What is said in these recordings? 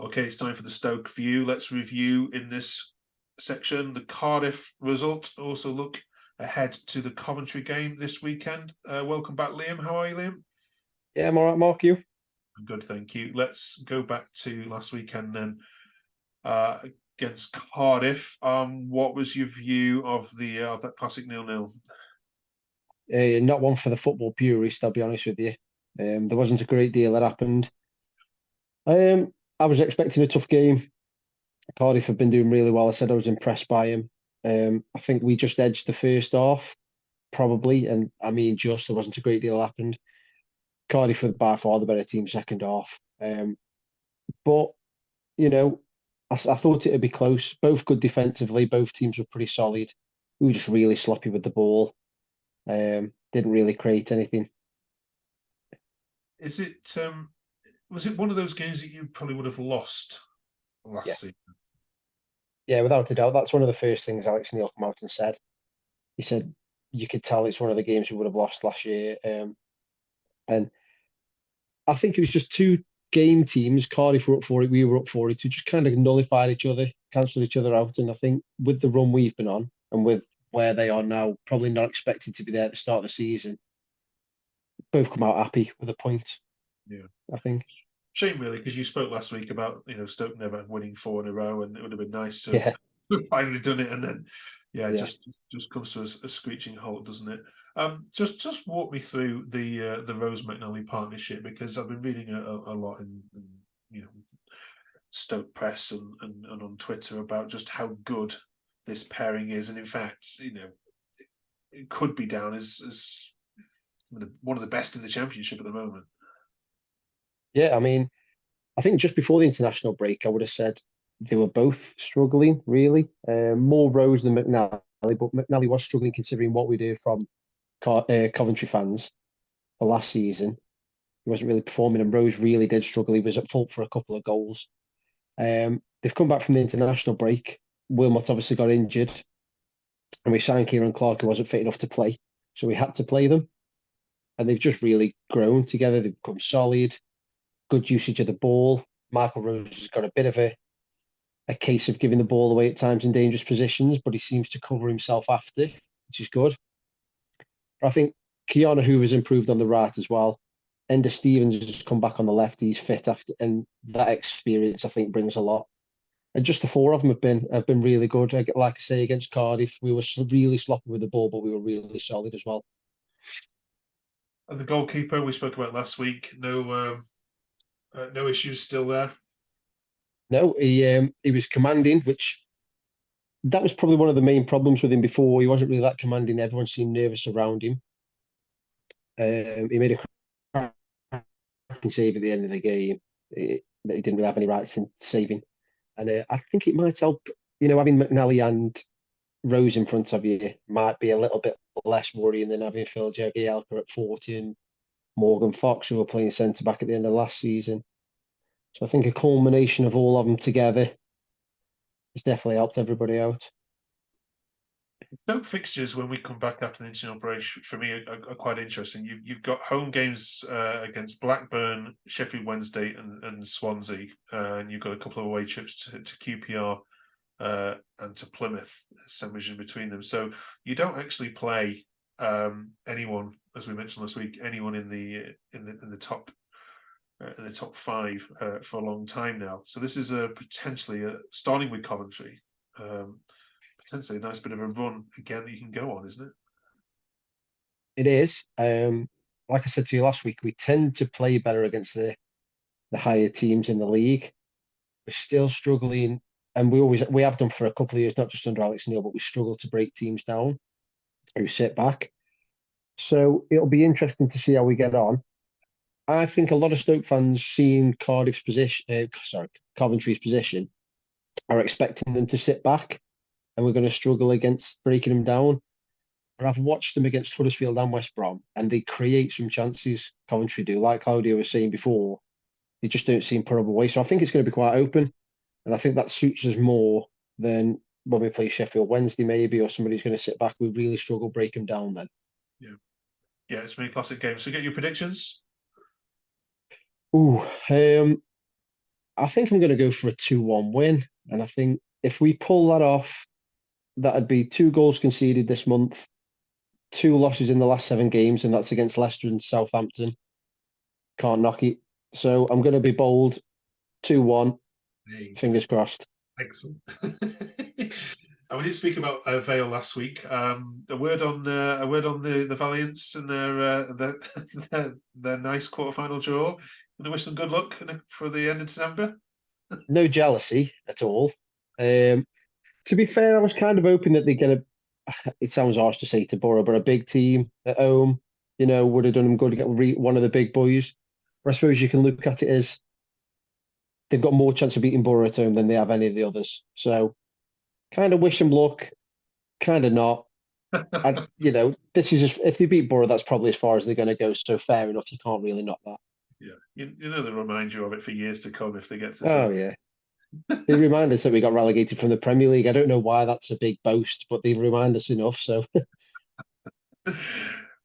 Okay, it's time for the Stoke view. Let's review in this section the Cardiff result. Also look ahead to the Coventry game this weekend. Welcome back, Liam. How are you, Liam? Yeah, I'm all right, Mark. You? I'm good, thank you. Let's go back to last weekend then. Against Cardiff. What was your view of that classic 0-0? Not one for the football purist, I'll be honest with you. There wasn't a great deal that happened. I was expecting a tough game. Cardiff have been doing really well. I said I was impressed by him. I think we just edged the first half, probably, and I mean, just there wasn't a great deal that happened. Cardiff were by far the better team second half. But you know, I thought it'd be close. Both good defensively. Both teams were pretty solid. We were just really sloppy with the ball. Didn't really create anything. Is it was it one of those games that you probably would have lost Yeah, last season? yeah, without a doubt. That's one of the first things Alex Neil came out and said. He said you could tell it's one of the games we would have lost last year. And I think it was just two game teams. Cardiff were up for it, we were up for it, who just kind of nullified each other, cancelled each other out. And I think with the run we've been on and with where they are now, probably not expected to be there at the start of the season, both come out happy with a point. Yeah. I think. Shame, really, because you spoke last week about Stoke never winning 4 in a row, and it would have been nice to have Yeah, finally done it. And then, yeah, yeah. just comes to a screeching halt, doesn't it? Just walk me through the Rose McNally partnership, because I've been reading a lot in Stoke press and on Twitter about just how good this pairing is, and in fact, it could be down as one of the best in the Championship at the moment. Yeah, I mean, I think just before the international break, I would have said they were both struggling, really. More Rose than McNally, but McNally was struggling considering what we do from Coventry fans for last season. He wasn't really performing, and Rose really did struggle. He was at fault for a couple of goals. They've come back from the international break. Wilmot obviously got injured, and we signed Kieran Clark, who wasn't fit enough to play. So we had to play them, and they've just really grown together. They've become solid, good usage of the ball. Michael Rose has got a bit of a case of giving the ball away at times in dangerous positions, but he seems to cover himself after, which is good. But I think Keanu, who has improved on the right as well. Ender Stevens has come back on the left. He's fit after, and that experience I think brings a lot. And just the four of them have been really good. Like I say, against Cardiff, we were really sloppy with the ball, but we were really solid as well. And the goalkeeper we spoke about last week, no issues still there. No, he was commanding, which that was probably one of the main problems with him before. He wasn't really that commanding. Everyone seemed nervous around him. He made a cracking save at the end of the game that he didn't really have any rights in saving. And I think it might help, having McNally and Rose in front of you might be a little bit less worrying than having Phil Jagielka at 40 and Morgan Fox, who were playing centre back at the end of last season. So I think a culmination of all of them together has definitely helped everybody out. Stoke fixtures when we come back after the international break for me are quite interesting. You've got home games against Blackburn, Sheffield Wednesday, and Swansea, and you've got a couple of away trips to QPR and to Plymouth, sandwiched in between them. So you don't actually play anyone, as we mentioned last week, anyone in the top five for a long time now. So this is potentially starting with Coventry. Potentially a nice bit of a run again that you can go on, isn't it? It is. Like I said to you last week, we tend to play better against the higher teams in the league. We're still struggling, and we have done for a couple of years, not just under Alex Neil, but we struggle to break teams down who sit back. So it'll be interesting to see how we get on. I think a lot of Stoke fans seeing Coventry's position are expecting them to sit back, and we're going to struggle against breaking them down. But I've watched them against Huddersfield and West Brom, and they create some chances. Coventry do, like Claudio was saying before. They just don't seem put away. So I think it's going to be quite open, and I think that suits us more than when we play Sheffield Wednesday, maybe, or somebody's going to sit back. We really struggle break them down then. Yeah, it's been a classic game. So get your predictions. Ooh, I think I'm going to go for a 2-1 win. And I think if we pull that off, that'd be 2 goals conceded this month, 2 losses in the last 7 games, and that's against Leicester and Southampton. Can't knock it. So I'm going to be bold. 2-1. Fingers crossed. Excellent. And we did speak about Vale last week. A word on the Valiants and their nice quarterfinal draw. And I wish them good luck for the end of December. No jealousy at all. To be fair, I was kind of hoping that they're going to. It sounds harsh to say to Borough, but a big team at home, would have done them good to get one of the big boys. But I suppose you can look at it as they've got more chance of beating Borough at home than they have any of the others. So, kind of wish them luck, kind of not. And this is if they beat Borough, that's probably as far as they're going to go. So fair enough, you can't really knock that. Yeah, they'll remind you of it for years to come if they get to. Oh yeah. They remind us that we got relegated from the Premier League. I don't know why that's a big boast, but they remind us enough. So,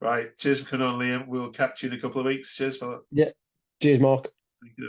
right. Cheers for coming on, Liam. We'll catch you in a couple of weeks. Cheers, fella. Yeah. Cheers, Mark. Thank you.